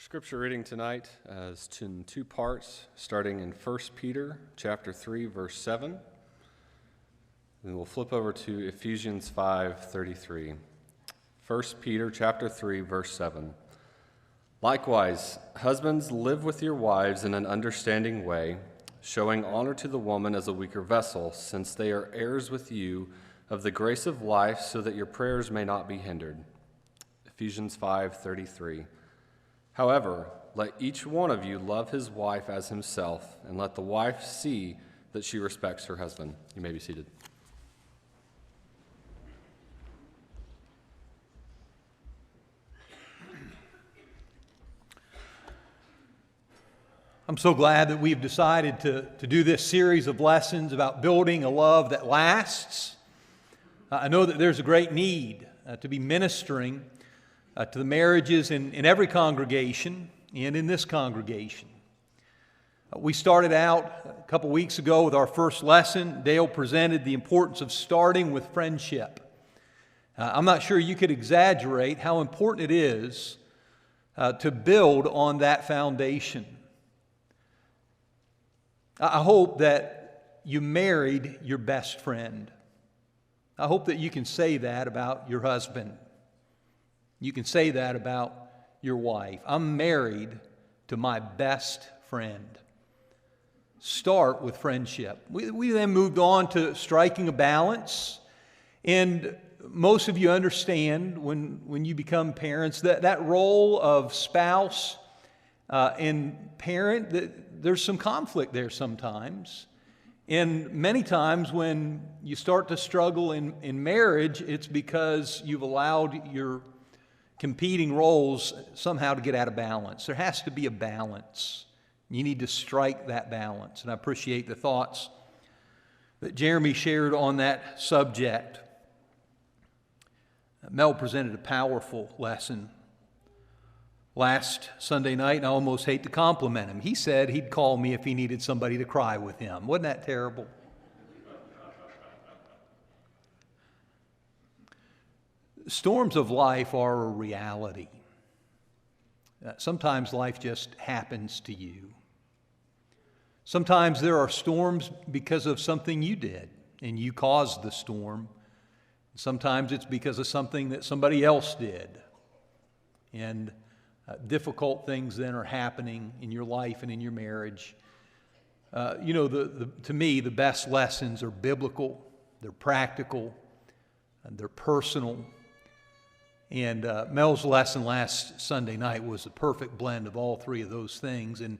Scripture reading tonight is in two parts, starting in 1 Peter chapter 3, verse 7. Then we'll flip over to Ephesians 5:33. 1 Peter chapter 3, verse 7. Likewise, husbands, live with your wives in an understanding way, showing honor to the woman as a weaker vessel, since they are heirs with you of the grace of life, so that your prayers may not be hindered. Ephesians 5:33. However, let each one of you love his wife as himself, and let the wife see that she respects her husband. You may be seated. I'm so glad that we've decided to do this series of lessons about building a love that lasts. I know that there's a great need to be ministering to the marriages in every congregation and in this congregation. We started out a couple weeks ago with our first lesson. Dale presented the importance of starting with friendship. I'm not sure you could exaggerate how important it is to build on that foundation. I hope that you married your best friend. I hope that you can say that about your husband. You can say that about your wife. I'm married to my best friend. Start with friendship. We then moved on to striking a balance. And most of you understand when you become parents that role of spouse and parent, there's some conflict there sometimes. And many times when you start to struggle in marriage, it's because you've allowed your competing roles somehow to get out of balance. There has to be a balance. You need to strike that balance. And I appreciate the thoughts that Jeremy shared on that subject. Mel presented a powerful lesson last Sunday night, and I almost hate to compliment him. He said he'd call me if he needed somebody to cry with him. Wasn't that terrible? Storms of life are a reality. Sometimes life just happens to you. Sometimes there are storms because of something you did, and you caused the storm. Sometimes it's because of something that somebody else did. And difficult things then are happening in your life and in your marriage. To me, the best lessons are biblical, they're practical, and they're personal. And Mel's lesson last Sunday night was a perfect blend of all three of those things. And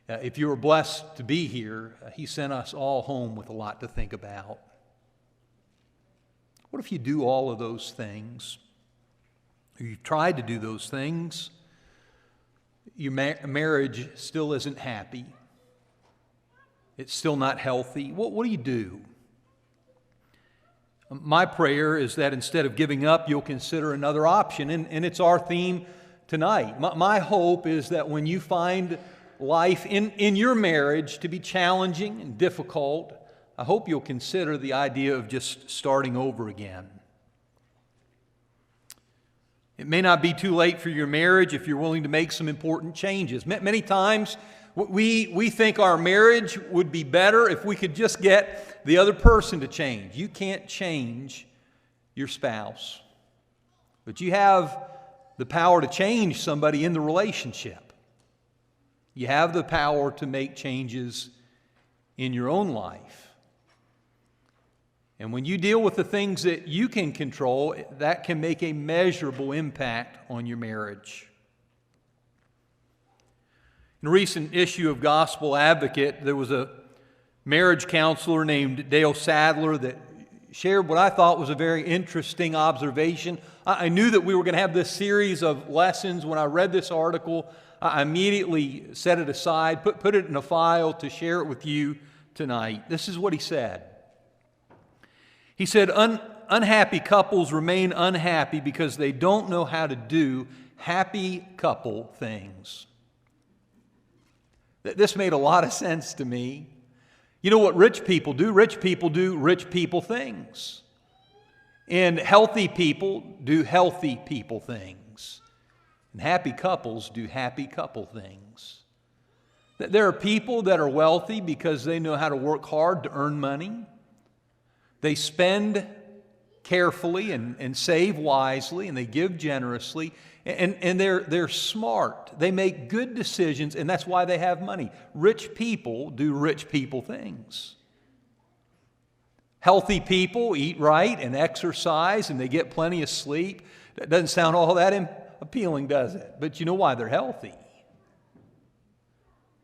if you were blessed to be here, he sent us all home with a lot to think about. What if you do all of those things? Or you've tried to do those things, your marriage still isn't happy. It's still not healthy. What do you do? My prayer is that instead of giving up, you'll consider another option, and it's our theme tonight. My hope is that when you find life in your marriage to be challenging and difficult, I hope you'll consider the idea of just starting over again. It may not be too late for your marriage if you're willing to make some important changes. Many times we think our marriage would be better if we could just get the other person to change. You can't change your spouse, but you have the power to change somebody in the relationship. You have the power to make changes in your own life. And when you deal with the things that you can control, that can make a measurable impact on your marriage. In a recent issue of Gospel Advocate, there was a marriage counselor named Dale Sadler that shared what I thought was a very interesting observation. I knew that we were going to have this series of lessons. When I read this article, I immediately set it aside, put it in a file to share it with you tonight. This is what he said. He said, unhappy couples remain unhappy because they don't know how to do happy couple things. This made a lot of sense to me. You know what rich people do? Rich people do rich people things. And healthy people do healthy people things. And happy couples do happy couple things. There are people that are wealthy because they know how to work hard to earn money. They spend carefully and save wisely, and they give generously, and they're smart. They make good decisions, and that's why they have money. Rich people do rich people things. Healthy people eat right and exercise, and they get plenty of sleep. That doesn't sound all that appealing, does it? But you know why they're healthy?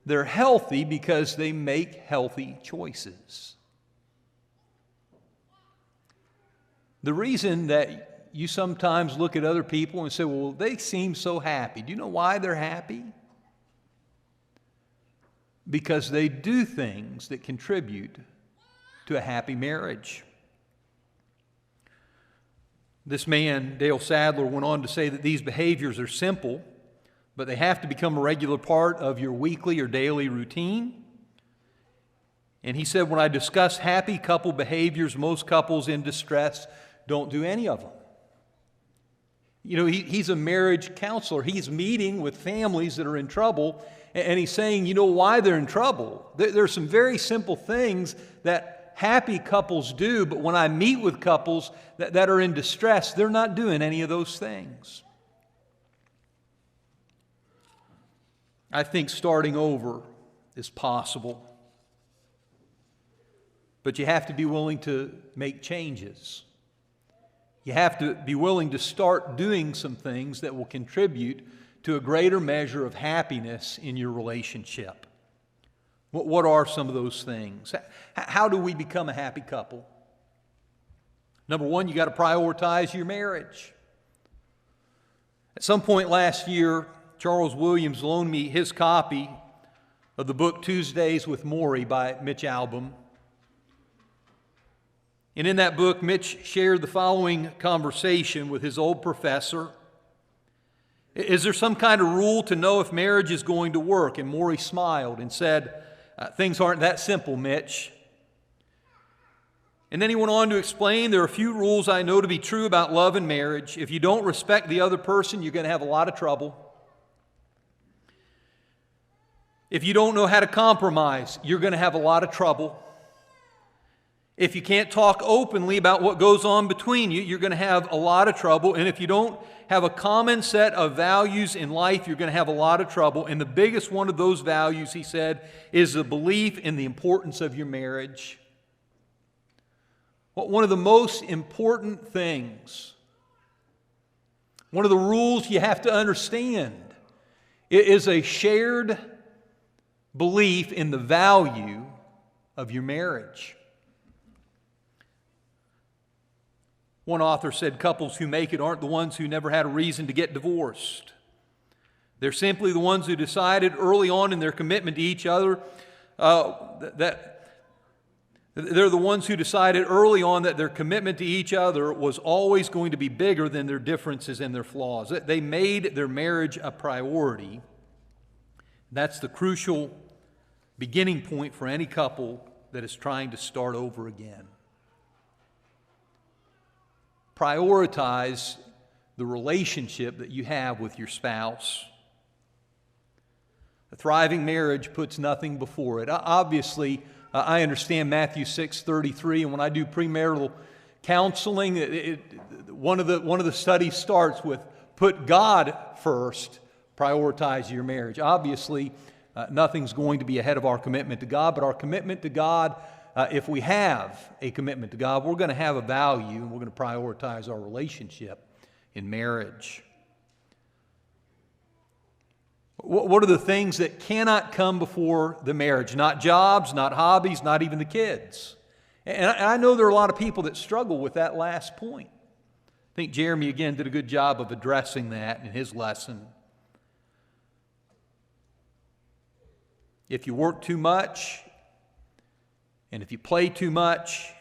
They're healthy because they make healthy choices. The reason that you sometimes look at other people and say, well, they seem so happy. Do you know why they're happy? Because they do things that contribute to a happy marriage. This man, Dale Sadler, went on to say that these behaviors are simple, but they have to become a regular part of your weekly or daily routine. And he said, when I discuss happy couple behaviors, most couples in distress don't do any of them. You know, he's a marriage counselor. He's meeting with families that are in trouble, and he's saying, you know why they're in trouble. There are some very simple things that happy couples do, but when I meet with couples that are in distress, they're not doing any of those things. I think starting over is possible, but you have to be willing to make changes. You have to be willing to start doing some things that will contribute to a greater measure of happiness in your relationship. What are some of those things? How do we become a happy couple? Number one, you got to prioritize your marriage. At some point last year, Charles Williams loaned me his copy of the book Tuesdays with Morrie by Mitch Albom. And in that book, Mitch shared the following conversation with his old professor. Is there some kind of rule to know if marriage is going to work? And Morrie smiled and said, things aren't that simple, Mitch. And then he went on to explain, there are a few rules I know to be true about love and marriage. If you don't respect the other person, you're going to have a lot of trouble. If you don't know how to compromise, you're going to have a lot of trouble. If you can't talk openly about what goes on between you, you're going to have a lot of trouble. And if you don't have a common set of values in life, you're going to have a lot of trouble. And the biggest one of those values, he said, is the belief in the importance of your marriage. One of the most important things, one of the rules you have to understand, is a shared belief in the value of your marriage. One author said, couples who make it aren't the ones who never had a reason to get divorced. They're simply the ones who decided early on in their commitment to each other that they're the ones who decided early on that their commitment to each other was always going to be bigger than their differences and their flaws. They made their marriage a priority. That's the crucial beginning point for any couple that is trying to start over again. Prioritize the relationship that you have with your spouse. A thriving marriage puts nothing before it. Obviously, I understand Matthew 6:33, and when I do premarital counseling, one of the studies starts with put God first, prioritize your marriage. Obviously, nothing's going to be ahead of our commitment to God, but our commitment to God, if we have a commitment to God, we're going to have a value, and we're going to prioritize our relationship in marriage. What are the things that cannot come before the marriage? Not jobs, not hobbies, not even the kids. And I know there are a lot of people that struggle with that last point. I think Jeremy, again, did a good job of addressing that in his lesson. If you work too much, and if you play too much,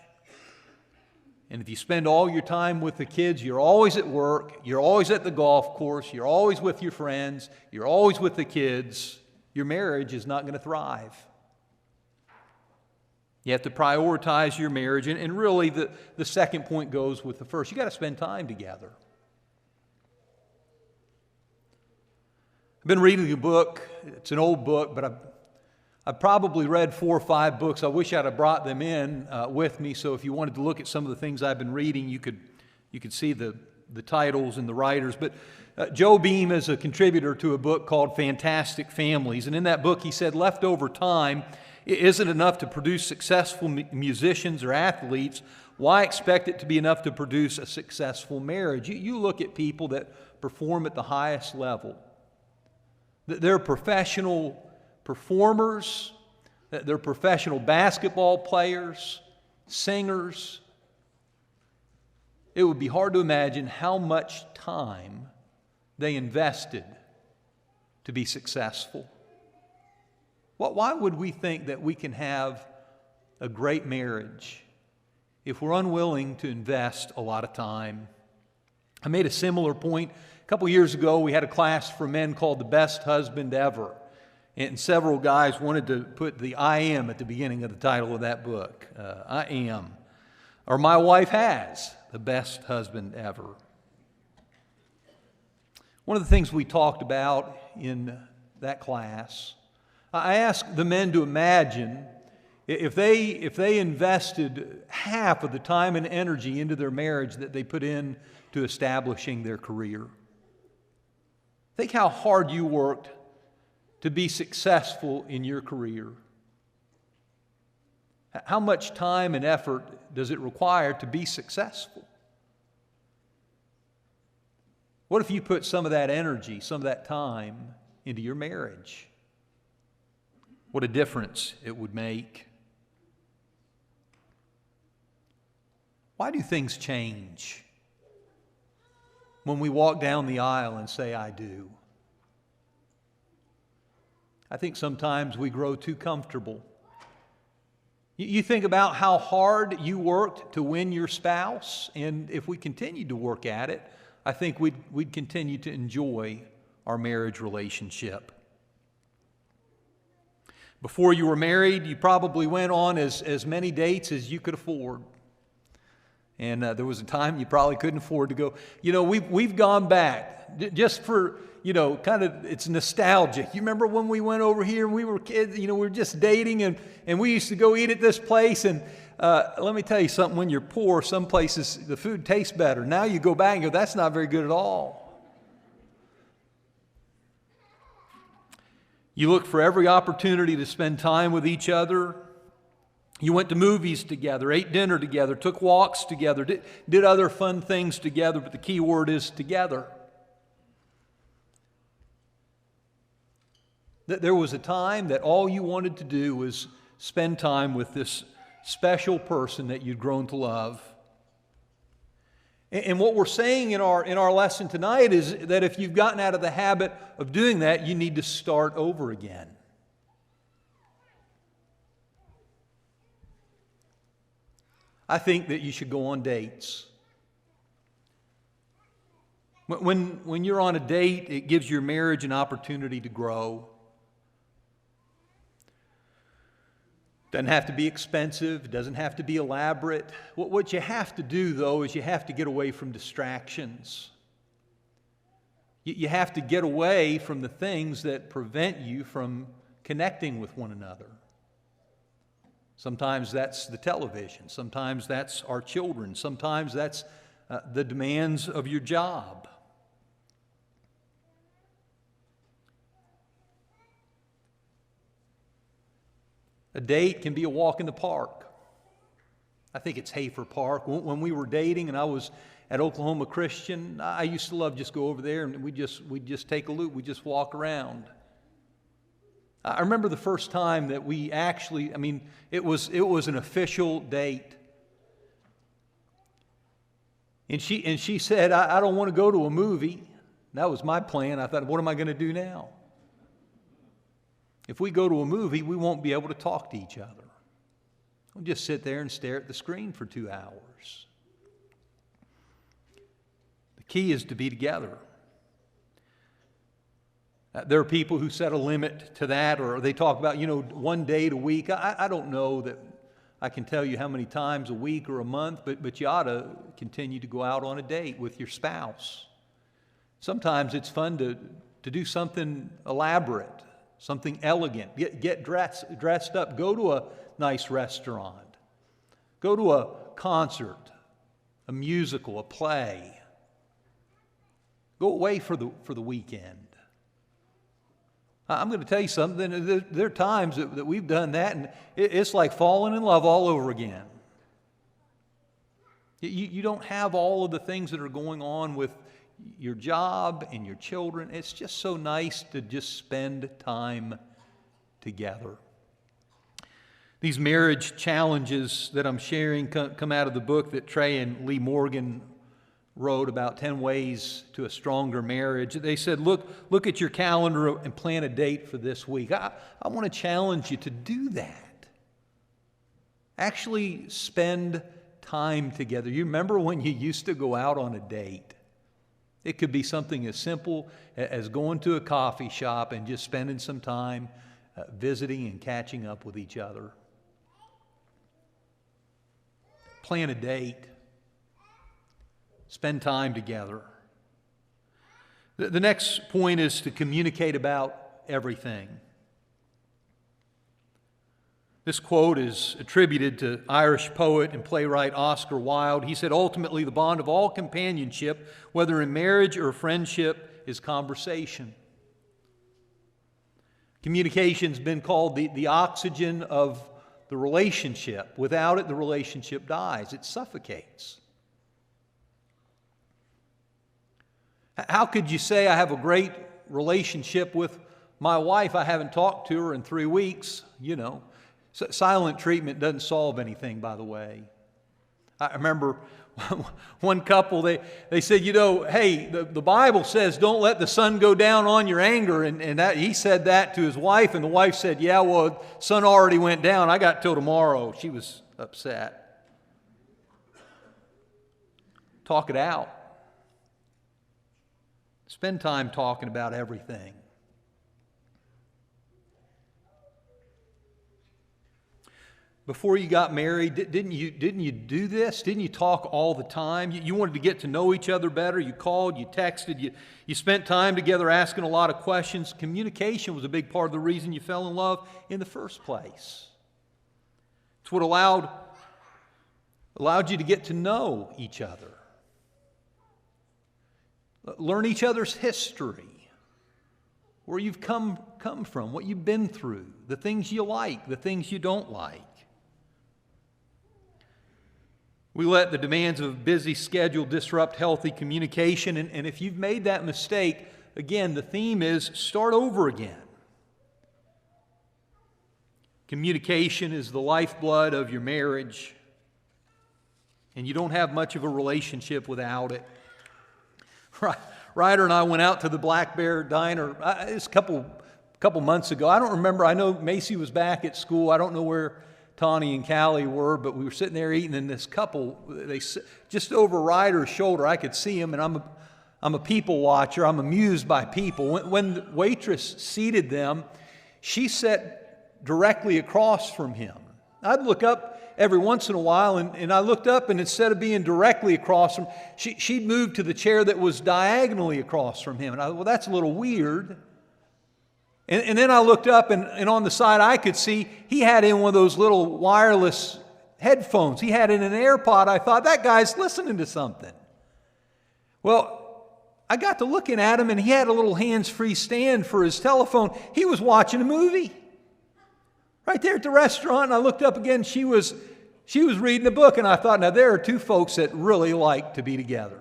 and if you spend all your time with the kids, you're always at work, you're always at the golf course, you're always with your friends, you're always with the kids, your marriage is not going to thrive. You have to prioritize your marriage, and really the second point goes with the first. You've got to spend time together. I've been reading a book. It's an old book, but I've probably read 4 or 5 books. I wish I'd have brought them in with me, so if you wanted to look at some of the things I've been reading, you could see the titles and the writers. But Joe Beam is a contributor to a book called Fantastic Families, and in that book he said leftover time isn't enough to produce successful musicians or athletes. Why expect it to be enough to produce a successful marriage? You look at people that perform at the highest level. They're professional performers, they're professional basketball players, singers. It would be hard to imagine how much time they invested to be successful. Why would we think that we can have a great marriage if we're unwilling to invest a lot of time? I made a similar point. A couple years ago, we had a class for men called The Best Husband Ever. And several guys wanted to put the I am at the beginning of the title of that book. I am. Or my wife has the best husband ever. One of the things we talked about in that class, I asked the men to imagine if they invested half of the time and energy into their marriage that they put in to establishing their career. Think how hard you worked to be successful in your career. How much time and effort does it require to be successful? What if you put some of that energy, some of that time into your marriage? What a difference it would make. Why do things change when we walk down the aisle and say, I do? I think sometimes we grow too comfortable. You think about how hard you worked to win your spouse, and if we continued to work at it, I think we'd continue to enjoy our marriage relationship. Before you were married, you probably went on as many dates as you could afford. And there was a time you probably couldn't afford to go. You know, we've gone back just for, kind of, it's nostalgic. You remember when we went over here and we were kids, we were just dating and we used to go eat at this place. And let me tell you something, when you're poor, some places the food tastes better. Now you go back and go, that's not very good at all. You looked for every opportunity to spend time with each other. You went to movies together, ate dinner together, took walks together, did other fun things together, but the key word is together. There was a time that all you wanted to do was spend time with this special person that you'd grown to love. And what we're saying in our lesson tonight is that if you've gotten out of the habit of doing that, you need to start over again. I think that you should go on dates. When you're on a date, it gives your marriage an opportunity to grow. Doesn't have to be expensive. It doesn't have to be elaborate. What you have to do, though, is you have to get away from distractions. You have to get away from the things that prevent you from connecting with one another. Sometimes that's the television. Sometimes that's our children. Sometimes that's the demands of your job. A date can be a walk in the park. I think it's Hafer Park. When we were dating and I was at Oklahoma Christian, I used to love just go over there and we'd just take a loop. We'd just walk around. I remember the first time that we actually, it was an official date. And she said, I don't want to go to a movie. That was my plan. I thought, what am I going to do now? If we go to a movie, we won't be able to talk to each other. We'll just sit there and stare at the screen for 2 hours. The key is to be together. There are people who set a limit to that, or they talk about, 1 date a week. I don't know that I can tell you how many times a week or a month, but you ought to continue to go out on a date with your spouse. Sometimes it's fun to do something elaborate, something elegant. Get dressed up. Go to a nice restaurant. Go to a concert, a musical, a play. Go away for the weekend. I'm going to tell you something. There are times that we've done that, and it's like falling in love all over again. You don't have all of the things that are going on with your job and your children. It's just so nice to just spend time together. These marriage challenges that I'm sharing come out of the book that Trey and Lee Morgan wrote about 10 ways to a stronger marriage. They said, look at your calendar and plan a date for this week. I want to challenge you to do that. Actually spend time together. You remember when you used to go out on a date? It could be something as simple as going to a coffee shop and just spending some time visiting and catching up with each other. Plan a date. Spend time together. The next point is to communicate about everything. This quote is attributed to Irish poet and playwright Oscar Wilde. He said, ultimately, the bond of all companionship, whether in marriage or friendship, is conversation. Communication's been called the oxygen of the relationship. Without it, the relationship dies. It suffocates. How could you say I have a great relationship with my wife? I haven't talked to her in 3 weeks, Silent treatment doesn't solve anything, by the way. I remember one couple, they said, hey, the Bible says don't let the sun go down on your anger. And he said that to his wife, and the wife said, yeah, well, the sun already went down. I got till tomorrow. She was upset. Talk it out. Spend time talking about everything. Before you got married, didn't you do this? Didn't you talk all the time? You wanted to get to know each other better. You called, you texted, you spent time together asking a lot of questions. Communication was a big part of the reason you fell in love in the first place. It's what allowed you to get to know each other. Learn each other's history, where you've come from, what you've been through, the things you like, the things you don't like. We let the demands of a busy schedule disrupt healthy communication, and if you've made that mistake, again, the theme is start over again. Communication is the lifeblood of your marriage, and you don't have much of a relationship without it. Ryder and I went out to the Black Bear Diner. It's a couple months ago. I don't remember. I know Macy was back at school. I don't know where Tawny and Callie were, but we were sitting there eating, and this couple, they just over Ryder's shoulder, I could see him, and I'm a people watcher. I'm amused by people. When the waitress seated them, she sat directly across from him. I'd look up every once in a while, and I looked up, and instead of being directly across from him, she'd moved to the chair that was diagonally across from him. And I thought, well, that's a little weird. And then I looked up, and on the side I could see he had in one of those little wireless headphones. He had in an AirPod. I thought, that guy's listening to something. Well, I got to looking at him, and he had a little hands-free stand for his telephone. He was watching a movie. Right there at the restaurant, and I looked up again, she was reading a book, and I thought, now there are two folks that really like to be together.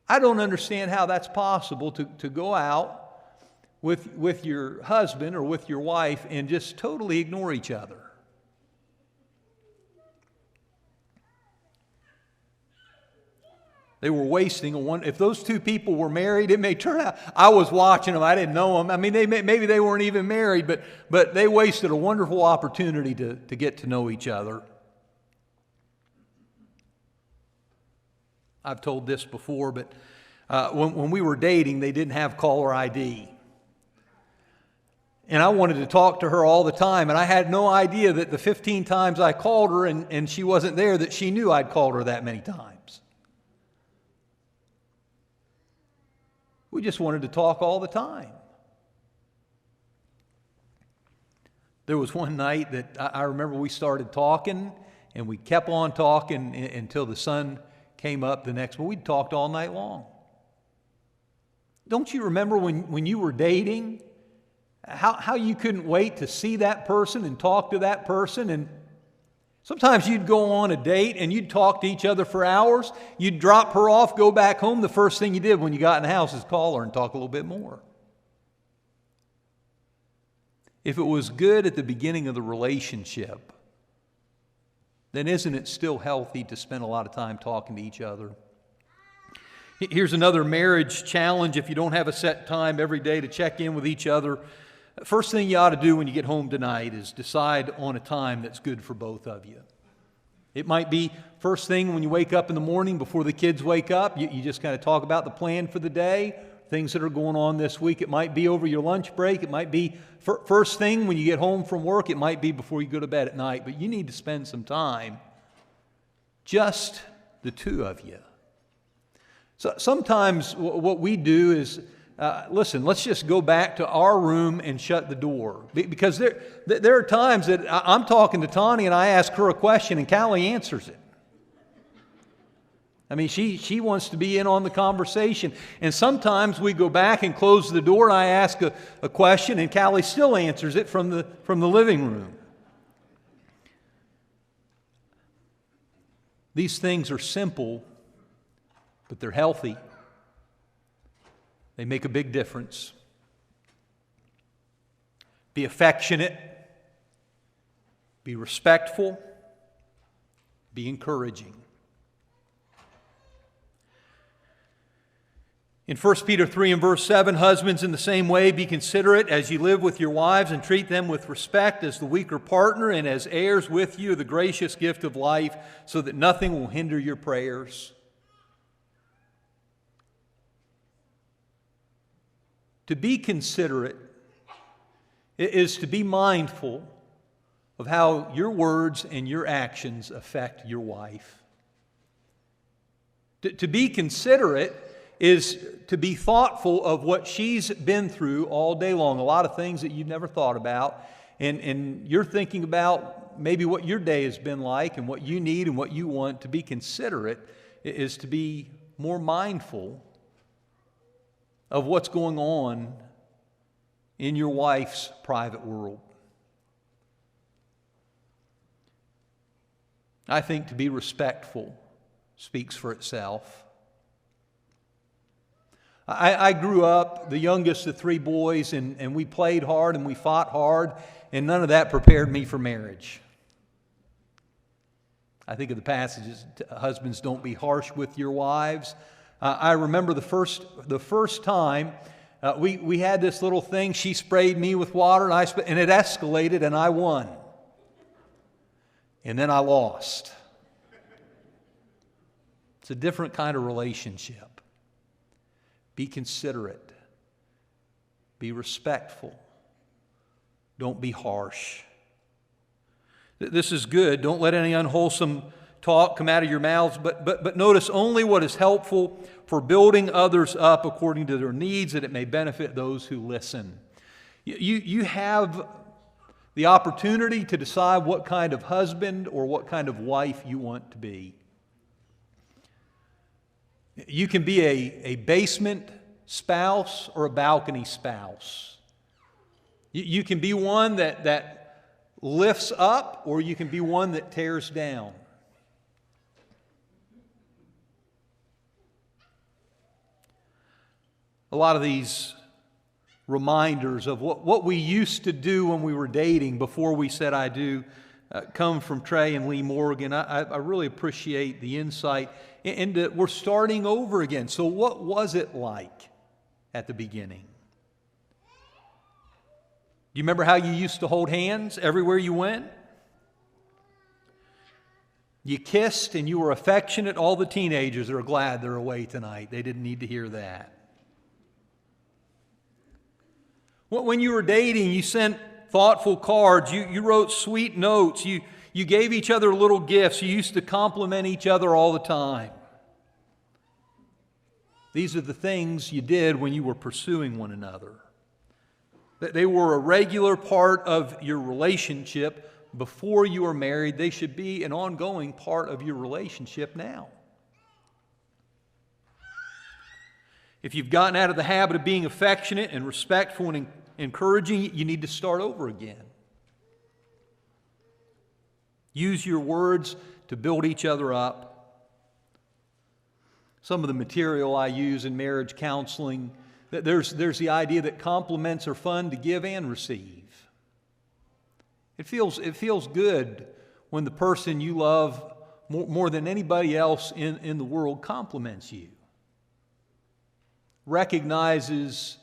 I don't understand how that's possible to go out with your husband or with your wife and just totally ignore each other. They were wasting if those two people were married, it may turn out, I was watching them, I didn't know them. I mean, maybe they weren't even married, but they wasted a wonderful opportunity to get to know each other. I've told this before, but when we were dating, they didn't have caller ID. And I wanted to talk to her all the time, and I had no idea that the 15 times I called her and she wasn't there, that she knew I'd called her that many times. We just wanted to talk all the time. There was one night that I remember we started talking, and we kept on talking until the sun came up the next morning. We talked all night long. Don't you remember when you were dating, how you couldn't wait to see that person and talk to that person? And sometimes you'd go on a date and you'd talk to each other for hours. You'd drop her off, go back home. The first thing you did when you got in the house is call her and talk a little bit more. If it was good at the beginning of the relationship, then isn't it still healthy to spend a lot of time talking to each other? Here's another marriage challenge. If you don't have a set time every day to check in with each other, first thing you ought to do when you get home tonight is decide on a time that's good for both of you. It might be first thing when you wake up in the morning before the kids wake up. You just kind of talk about the plan for the day, things that are going on this week. It might be over your lunch break. It might be first thing when you get home from work. It might be before you go to bed at night. But you need to spend some time, just the two of you. So sometimes what we do is, listen, let's just go back to our room and shut the door. Because there are times that I'm talking to Tawny and I ask her a question and Callie answers it. I mean, she wants to be in on the conversation. And sometimes we go back and close the door and I ask a question and Callie still answers it from the living room. These things are simple, but they're healthy. They make a big difference. Be affectionate. Be respectful. Be encouraging. In 1 Peter 3 and verse 7, husbands, in the same way, be considerate as you live with your wives and treat them with respect as the weaker partner and as heirs with you of the gracious gift of life, so that nothing will hinder your prayers. To be considerate is to be mindful of how your words and your actions affect your wife. To be considerate is to be thoughtful of what she's been through all day long, a lot of things that you've never thought about, and you're thinking about maybe what your day has been like and what you need and what you want. To be considerate is to be more mindful of what's going on in your wife's private world. I think to be respectful speaks for itself. I grew up the youngest of three boys, and we played hard and we fought hard, and none of that prepared me for marriage. I think of the passages, husbands, don't be harsh with your wives. I remember the first time we had this little thing. She sprayed me with water, and it escalated, and I won. And then I lost. It's a different kind of relationship. Be considerate. Be respectful. Don't be harsh. This is good. Don't let any unwholesome talk come out of your mouths, but notice only what is helpful for building others up according to their needs, that it may benefit those who listen. You have the opportunity to decide what kind of husband or what kind of wife you want to be. You can be a basement spouse or a balcony spouse. You can be one that lifts up, or you can be one that tears down. A lot of these reminders of what we used to do when we were dating before we said I do come from Trey and Lee Morgan. I really appreciate the insight. And we're starting over again. So what was it like at the beginning? Do you remember how you used to hold hands everywhere you went? You kissed and you were affectionate. All the teenagers are glad they're away tonight. They didn't need to hear that. When you were dating, you sent thoughtful cards. You wrote sweet notes. You gave each other little gifts. You used to compliment each other all the time. These are the things you did when you were pursuing one another. They were a regular part of your relationship before you were married. They should be an ongoing part of your relationship now. If you've gotten out of the habit of being affectionate and respectful and encouraging, you need to start over again. Use your words to build each other up. Some of the material I use in marriage counseling, there's the idea that compliments are fun to give and receive. It feels good when the person you love more than anybody else in the world compliments you, recognizes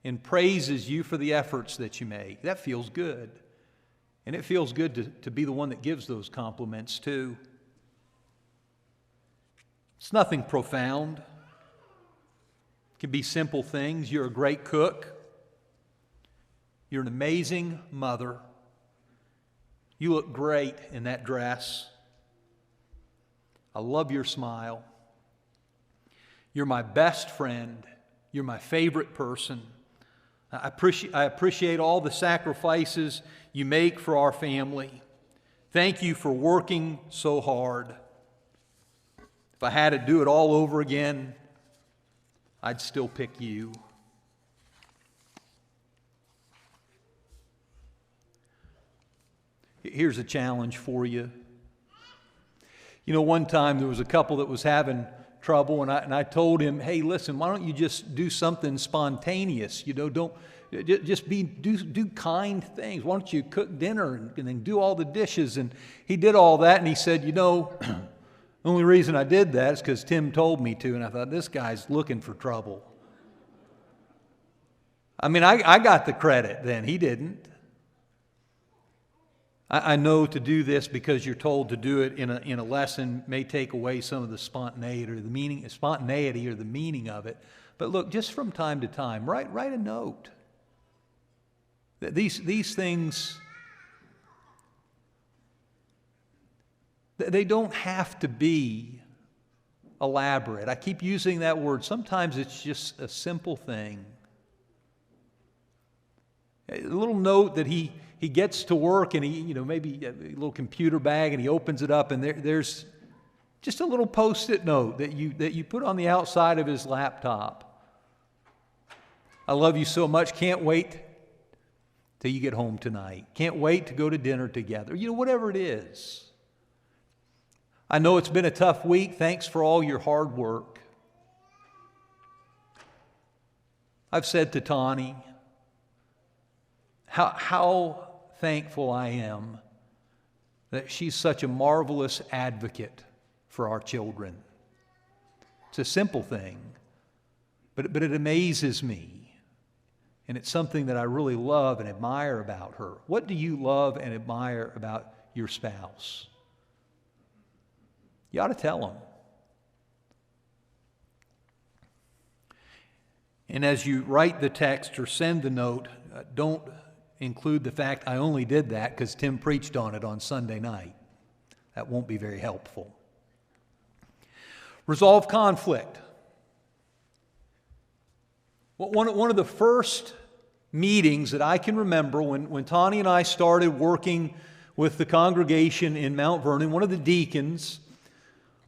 and praises you for the efforts that you make. That feels good. And it feels good to be the one that gives those compliments too. It's nothing profound. It can be simple things. You're a great cook. You're an amazing mother. You look great in that dress. I love your smile. You're my best friend. You're my favorite person. I appreciate all the sacrifices you make for our family. Thank you for working so hard. If I had to do it all over again, I'd still pick you. Here's a challenge for you. You know, one time there was a couple that was having trouble, and I told him, hey, listen, why don't you just do something spontaneous? You know, don't just do kind things. Why don't you cook dinner and then do all the dishes? And he did all that, and he said, you know, the only reason I did that is because Tim told me to, and I thought, this guy's looking for trouble. I mean, I got the credit then. He didn't. I know to do this because you're told to do it in a lesson may take away some of the spontaneity or the meaning of it. But look, just from time to time, write a note. These things, they don't have to be elaborate. I keep using that word. Sometimes it's just a simple thing. A little note that he gets to work and he, maybe a little computer bag, and he opens it up and there's just a little Post-it note that you put on the outside of his laptop. I love you so much. Can't wait till you get home tonight. Can't wait to go to dinner together. Whatever it is. I know it's been a tough week. Thanks for all your hard work. I've said to Tawny, how thankful I am that she's such a marvelous advocate for our children. It's a simple thing, but it amazes me, and it's something that I really love and admire about her. What do you love and admire about your spouse? You ought to tell them. And as you write the text or send the note, don't include the fact I only did that because Tim preached on it on Sunday night. That won't be very helpful. Resolve conflict. One of the first meetings that I can remember when Tawny and I started working with the congregation in Mount Vernon, one of the deacons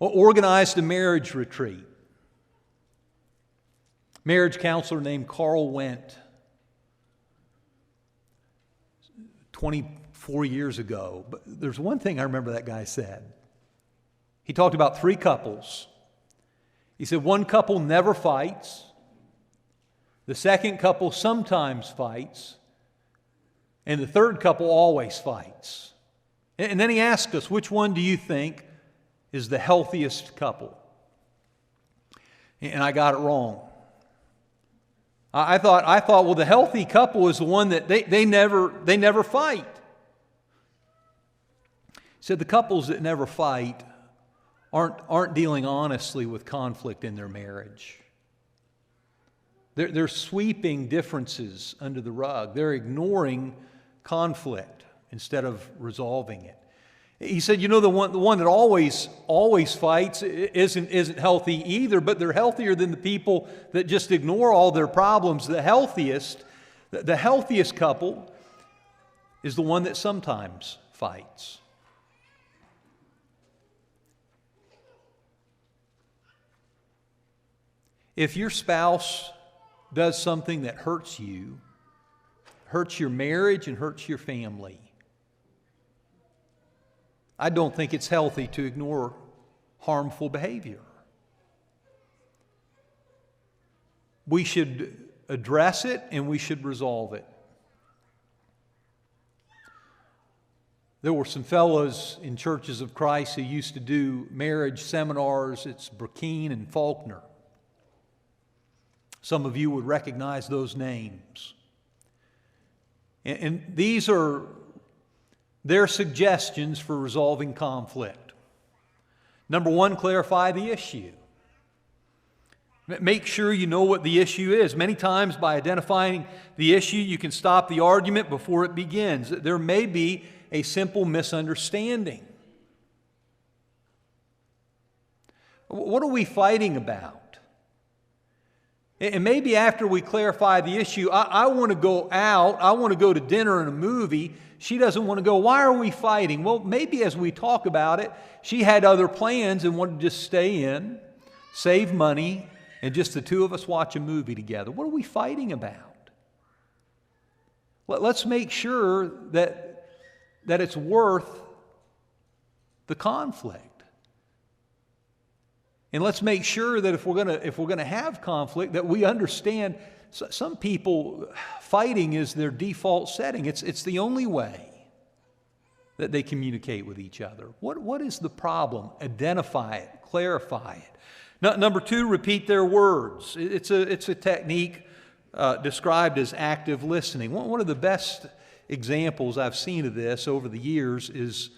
organized a marriage retreat. Marriage counselor named Carl Wendt. 24 years ago. But there's one thing I remember that guy said. He talked about 3 couples. He said one couple never fights. The second couple sometimes fights. And the third couple always fights. And then he asked us, which one do you think is the healthiest couple? And I got it wrong. I thought, well, the healthy couple is the one that they never fight. He said the couples that never fight aren't dealing honestly with conflict in their marriage. They're sweeping differences under the rug. They're ignoring conflict instead of resolving it. He said, the one that always fights isn't healthy either, but they're healthier than the people that just ignore all their problems. The healthiest couple is the one that sometimes fights. If your spouse does something that hurts you, hurts your marriage and hurts your family, I don't think it's healthy to ignore harmful behavior. We should address it and we should resolve it. There were some fellows in Churches of Christ who used to do marriage seminars. It's Burkeen and Faulkner. Some of you would recognize those names. And these are their suggestions for resolving conflict. Number one, clarify the issue. Make sure you know what the issue is. Many times by identifying the issue, you can stop the argument before it begins. There may be a simple misunderstanding. What are we fighting about? And maybe after we clarify the issue, I want to go out, I want to go to dinner and a movie. She doesn't want to go. Why are we fighting? Well, maybe as we talk about it, she had other plans and wanted to just stay in, save money, and just the two of us watch a movie together. What are we fighting about? Let's make sure that it's worth the conflict. And let's make sure that if we're going to have conflict, that we understand some people, fighting is their default setting. It's the only way that they communicate with each other. What is the problem? Identify it, clarify it. Number two, repeat their words. It's a technique described as active listening. One of the best examples I've seen of this over the years is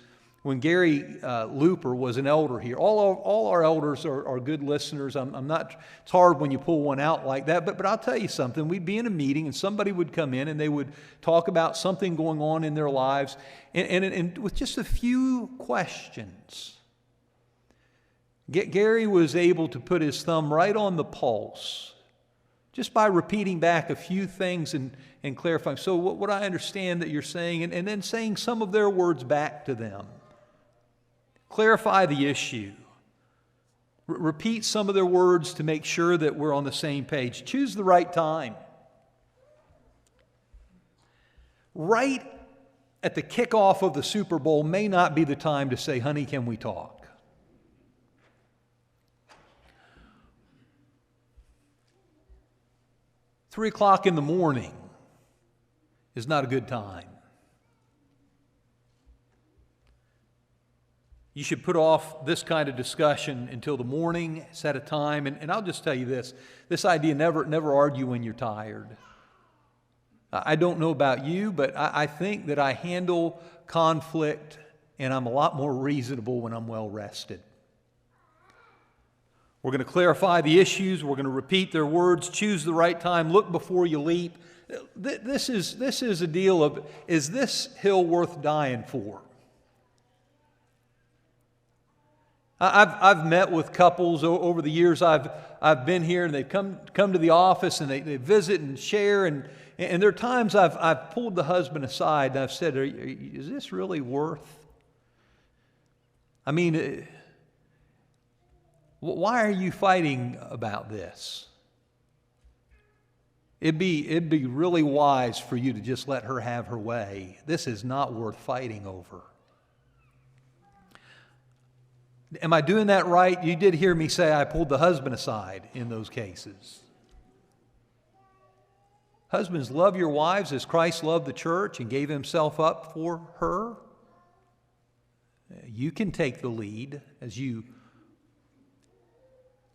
when Gary Looper was an elder here. All our elders are good listeners. I'm not. It's hard when you pull one out like that. But I'll tell you something. We'd be in a meeting and somebody would come in and they would talk about something going on in their lives, and with just a few questions, Gary was able to put his thumb right on the pulse, just by repeating back a few things and clarifying. So what I understand that you're saying, and then saying some of their words back to them. Clarify the issue. Repeat some of their words to make sure that we're on the same page. Choose the right time. Right at the kickoff of the Super Bowl may not be the time to say, honey, can we talk? 3 o'clock in the morning is not a good time. You should put off this kind of discussion until the morning, set a time, and I'll just tell you this idea, never argue when you're tired. I don't know about you, but I think that I handle conflict and I'm a lot more reasonable when I'm well rested. We're going to clarify the issues, we're going to repeat their words, choose the right time, look before you leap. This is a deal of, is this hill worth dying for? I've met with couples over the years I've been here, and they've come to the office and they visit and share, and there are times I've pulled the husband aside and I've said, is this really worth? I mean, why are you fighting about this? It'd be really wise for you to just let her have her way. This is not worth fighting over. Am I doing that right? You did hear me say I pulled the husband aside in those cases. Husbands, love your wives as Christ loved the church and gave himself up for her. You can take the lead as you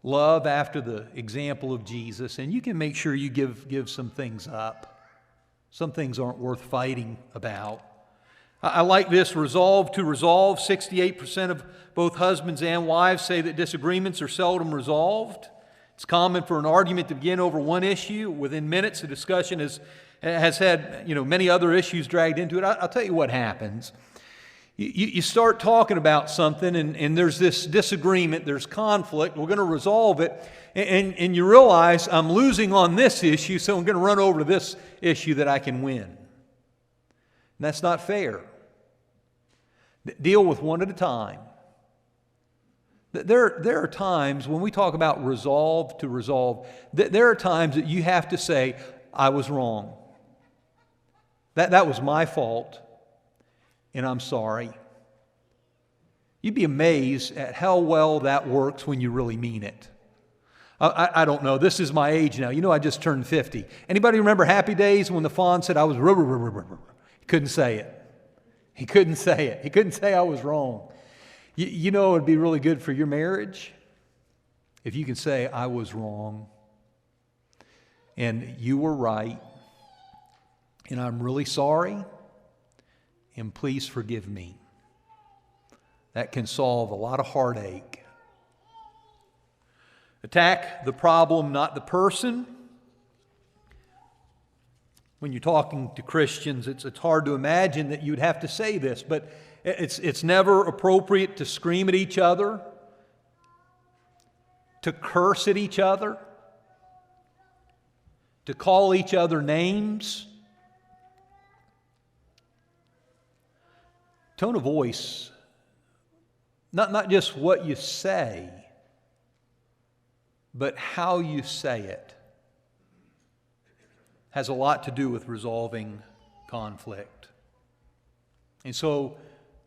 love after the example of Jesus, and you can make sure you give some things up. Some things aren't worth fighting about. I like this, resolve to resolve. 68% of both husbands and wives say that disagreements are seldom resolved. It's common for an argument to begin over one issue. Within minutes, the discussion has had many other issues dragged into it. I'll tell you what happens. You start talking about something, and there's this disagreement, there's conflict, we're going to resolve it, and you realize I'm losing on this issue, so I'm going to run over to this issue that I can win. And that's not fair. Deal with one at a time. There are times when we talk about resolve to resolve, there are times that you have to say, I was wrong. That was my fault, and I'm sorry. You'd be amazed at how well that works when you really mean it. I don't know. This is my age now. You know, I just turned 50. Anybody remember Happy Days when the fawn said I was He couldn't say it. He couldn't say it. He couldn't say I was wrong. You know, it would be really good for your marriage if you can say, I was wrong, and you were right, and I'm really sorry, and please forgive me. That can solve a lot of heartache. Attack the problem, not the person. When you're talking to Christians, it's hard to imagine that you'd have to say this, but it's never appropriate to scream at each other, to curse at each other, to call each other names. Tone of voice, not just what you say, but how you say it, has a lot to do with resolving conflict. And so,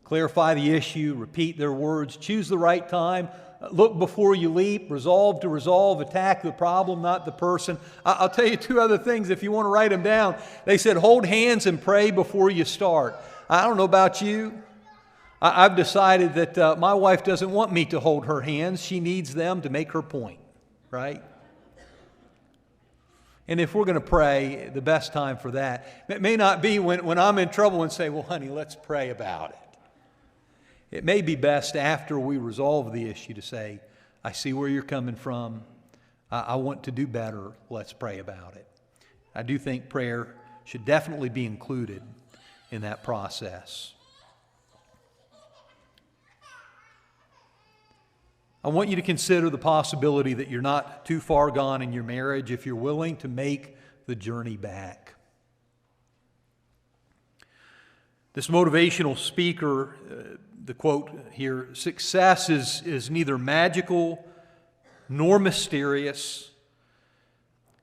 clarify the issue, repeat their words, choose the right time, look before you leap, resolve to resolve, attack the problem, not the person. I'll tell you two other things if you want to write them down. They said, hold hands and pray before you start. I don't know about you. I've decided that my wife doesn't want me to hold her hands. She needs them to make her point, right? And if we're going to pray, the best time for that, it may not be when I'm in trouble and say, well, honey, let's pray about it. It may be best after we resolve the issue to say, I see where you're coming from. I want to do better. Let's pray about it. I do think prayer should definitely be included in that process. I want you to consider the possibility that you're not too far gone in your marriage if you're willing to make the journey back. This motivational speaker, the quote here, success is neither magical nor mysterious.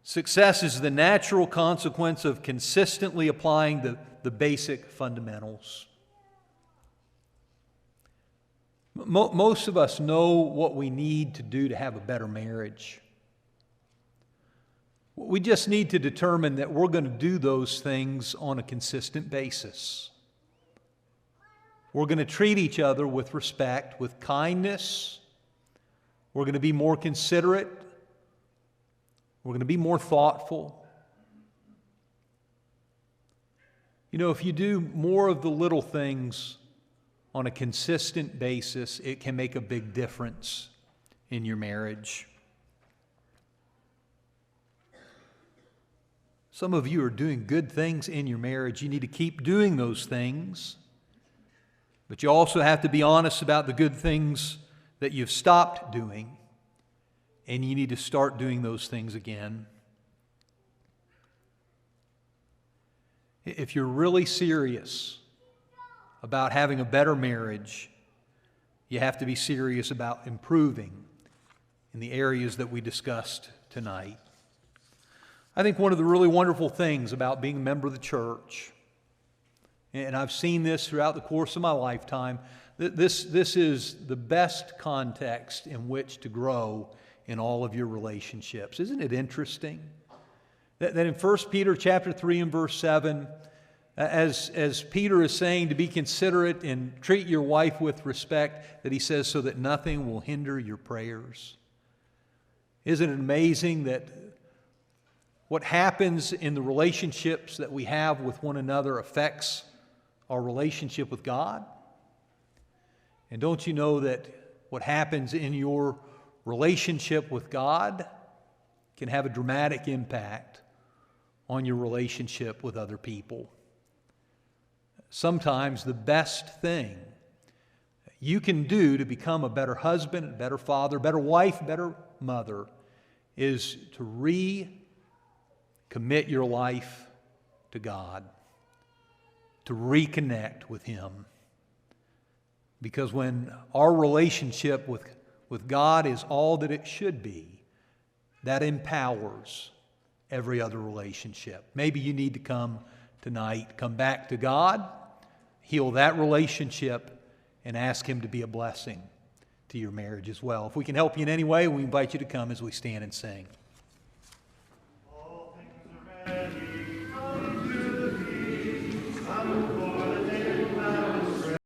Success is the natural consequence of consistently applying the basic fundamentals. Most of us know what we need to do to have a better marriage. We just need to determine that we're going to do those things on a consistent basis. We're going to treat each other with respect, with kindness. We're going to be more considerate. We're going to be more thoughtful. You know, if you do more of the little things on a consistent basis, it can make a big difference in your marriage. Some of you are doing good things in your marriage. You need to keep doing those things. But you also have to be honest about the good things that you've stopped doing. And you need to start doing those things again. If you're really serious about having a better marriage, you have to be serious about improving in the areas that we discussed tonight. I think one of the really wonderful things about being a member of the church, and I've seen this throughout the course of my lifetime, this is the best context in which to grow in all of your relationships. Isn't it interesting that in 1 Peter chapter 3 and verse 7, as Peter is saying to be considerate and treat your wife with respect, that he says so that nothing will hinder your prayers. Isn't it amazing that what happens in the relationships that we have with one another affects our relationship with God? And don't you know that what happens in your relationship with God can have a dramatic impact on your relationship with other people? Sometimes the best thing you can do to become a better husband, a better father, better wife, better mother is to recommit your life to God, to reconnect with Him. Because when our relationship with God is all that it should be, that empowers every other relationship. Maybe you need to come tonight, come back to God, heal that relationship, and ask Him to be a blessing to your marriage as well. If we can help you in any way, we invite you to come as we stand and sing.